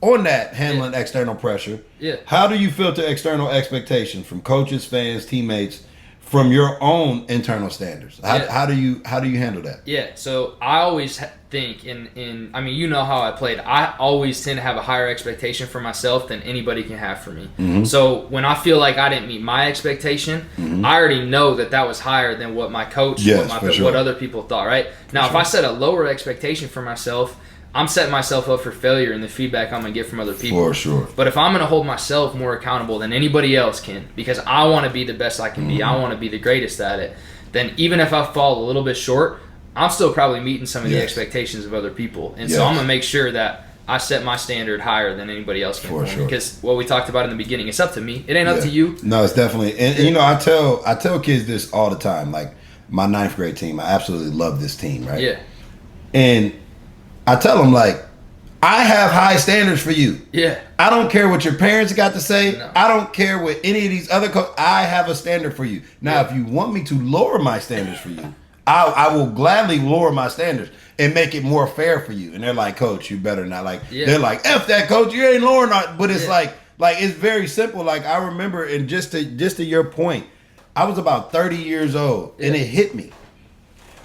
on that handling external pressure. Yeah. How do you filter external expectations from coaches, fans, teammates, from your own internal standards? How do you handle that? Yeah, so I always think I mean, you know how I played. I always tend to have a higher expectation for myself than anybody can have for me. Mm-hmm. So when I feel like I didn't meet my expectation, I already know that was higher than what my coach, what other people thought, right? Now, if I set a lower expectation for myself, I'm setting myself up for failure in the feedback I'm going to get from other people. For sure. But if I'm going to hold myself more accountable than anybody else can, because I want to be the best I can be, I want to be the greatest at it, then even if I fall a little bit short, I'm still probably meeting some of the expectations of other people. And so I'm going to make sure that I set my standard higher than anybody else can. For sure. Because what we talked about in the beginning, it's up to me. It ain't up to you. No, it's definitely. And you know, I tell kids this all the time. Like my 9th grade team, I absolutely love this team, right? Yeah. And I tell them, like, I have high standards for you. Yeah. I don't care what your parents got to say. No. I don't care what any of these other I have a standard for you. Now, if you want me to lower my standards for you, I will gladly lower my standards and make it more fair for you. And they're like, Coach, you better not. Like, they're like, F that, Coach, you ain't lowering our. But it's like it's very simple. Like, I remember, and just to your point, I was about 30 years old, and it hit me.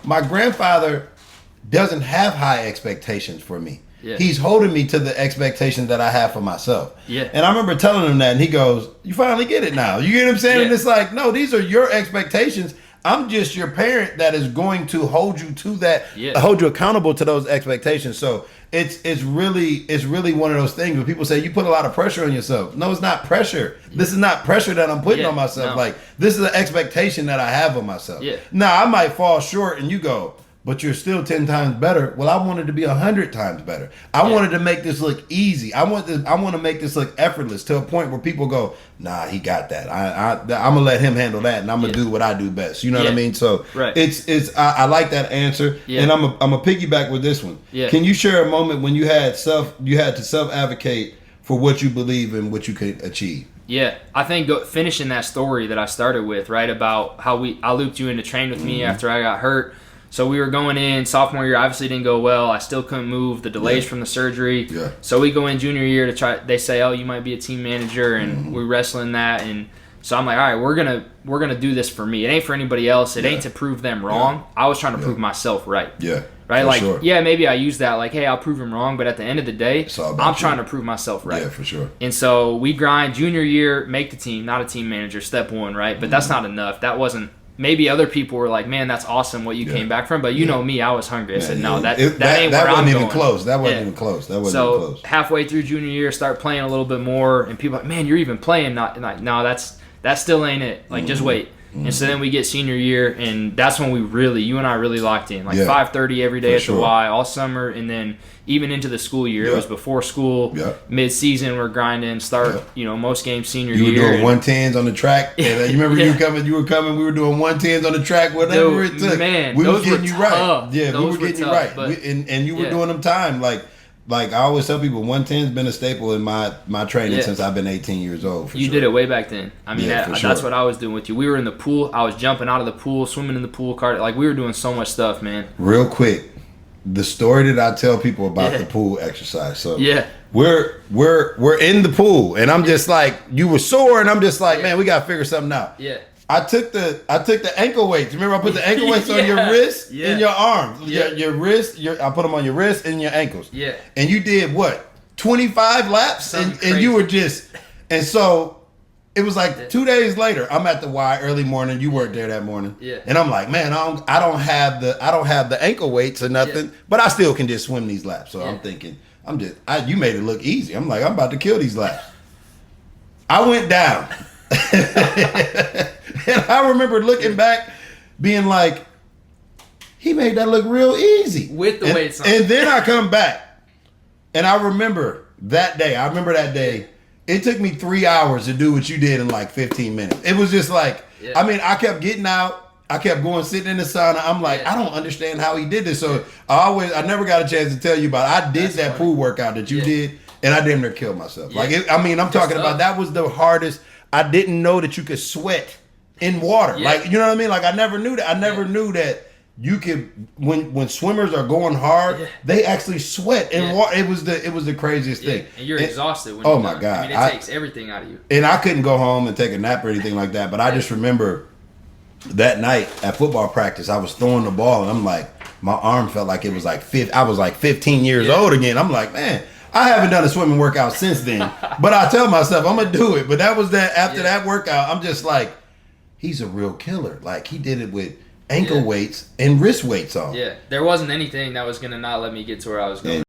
My grandfather doesn't have high expectations for me. Yeah. He's holding me to the expectations that I have for myself. Yeah. And I remember telling him that, and he goes, you finally get it now. You get what I'm saying? Yeah. And it's like, no, these are your expectations. I'm just your parent that is going to hold you to that, hold you accountable to those expectations. So it's really one of those things where people say you put a lot of pressure on yourself. No, it's not pressure. Yeah. This is not pressure that I'm putting on myself. No. Like, this is an expectation that I have of myself. Yeah. Now, I might fall short, and you go, but you're still 10 times better. Well, I wanted to be 100 times better. I wanted to make this look easy. I want to make this look effortless to a point where people go, nah, he got that. I'm gonna let him handle that, and I'm gonna do what I do best. You know what I mean? So I like that answer, and I'm a piggyback with this one. Yeah. Can you share a moment when you had to self advocate for what you believe and what you could achieve? Yeah, I think finishing that story that I started with, right, about how I looped you in to train with me after I got hurt. So we were going in sophomore year, obviously didn't go well. I still couldn't move, the delays from the surgery. Yeah. So we go in junior year to try. They say, oh, you might be a team manager, and we're wrestling that. And so I'm like, all right, we're gonna do this for me. It ain't for anybody else. It ain't to prove them wrong. Yeah. I was trying to prove myself right. Yeah. Right? Like, maybe I use that like, hey, I'll prove him wrong, but at the end of the day, I'm trying to prove myself right. Yeah, for sure. And so we grind junior year, make the team, not a team manager, step one, right? But that's not enough. That wasn't. Maybe other people were like, man, that's awesome what you came back from. But you know me, I was hungry. I said, no, that ain't where I'm going. That wasn't even close. That wasn't even close. So halfway through junior year, start playing a little bit more. And people are like, man, you're even playing. Not like, no, that still ain't it. Like, just wait. And so then we get senior year, and that's when you and I really locked in. Like 5:30 every day at the Y, all summer, and then even into the school year. It was before school, mid-season we're grinding, most games senior year. You were doing 110s on the track. And you remember you were coming, we were doing 110s on the track, whatever it took. Man, we were getting you tough. right. Yeah, those we were getting you right. And you were doing them time. Like I always tell people, 110's been a staple in my training since I've been 18 years old. You did it way back then. I mean, that's what I was doing with you. We were in the pool. I was jumping out of the pool, swimming in the pool, like we were doing so much stuff, man. Real quick, the story that I tell people about the pool exercise. So we're in the pool, and I'm just like, you were sore, and I'm just like, man, we gotta figure something out. Yeah. I took the ankle weights. Remember, I put the ankle weights on your wrist and your arms. Your wrist. I put them on your wrist and your ankles. Yeah. And you did what? 25 laps, and you were just. And so it was like 2 days later. I'm at the Y early morning. You weren't there that morning. Yeah. And I'm like, man, I don't have the ankle weights or nothing, but I still can just swim these laps. So I'm thinking, you made it look easy. I'm like, I'm about to kill these laps. I went down. And I remember looking back, being like, he made that look real easy. With the weights on. And then I come back, and I remember that day. It took me 3 hours to do what you did in like 15 minutes. It was just like, I mean, I kept getting out. I kept going, sitting in the sauna. I'm like, I don't understand how he did this. So I never got a chance to tell you about it. I did that pool workout that you did, and I damn near killed myself. Yeah. I'm talking about, that was the hardest. I didn't know that you could sweat in water. Yeah. Like, you know what I mean? Like, I never knew that. I never knew that you could when swimmers are going hard, Yeah. they actually sweat and Yeah. it was the craziest thing. And you're exhausted when oh you're my done. God. I mean, it takes everything out of you. And I couldn't go home and take a nap or anything like that, but I just remember that night at football practice, I was throwing the ball and I'm like, my arm felt like it was like I was like 15 years old again. I'm like, man, I haven't done a swimming workout since then, but I tell myself I'm gonna do it. But that was that after that workout, I'm just like, he's a real killer. Like he did it with ankle weights and wrist weights on. Yeah, there wasn't anything that was gonna not let me get to where I was going.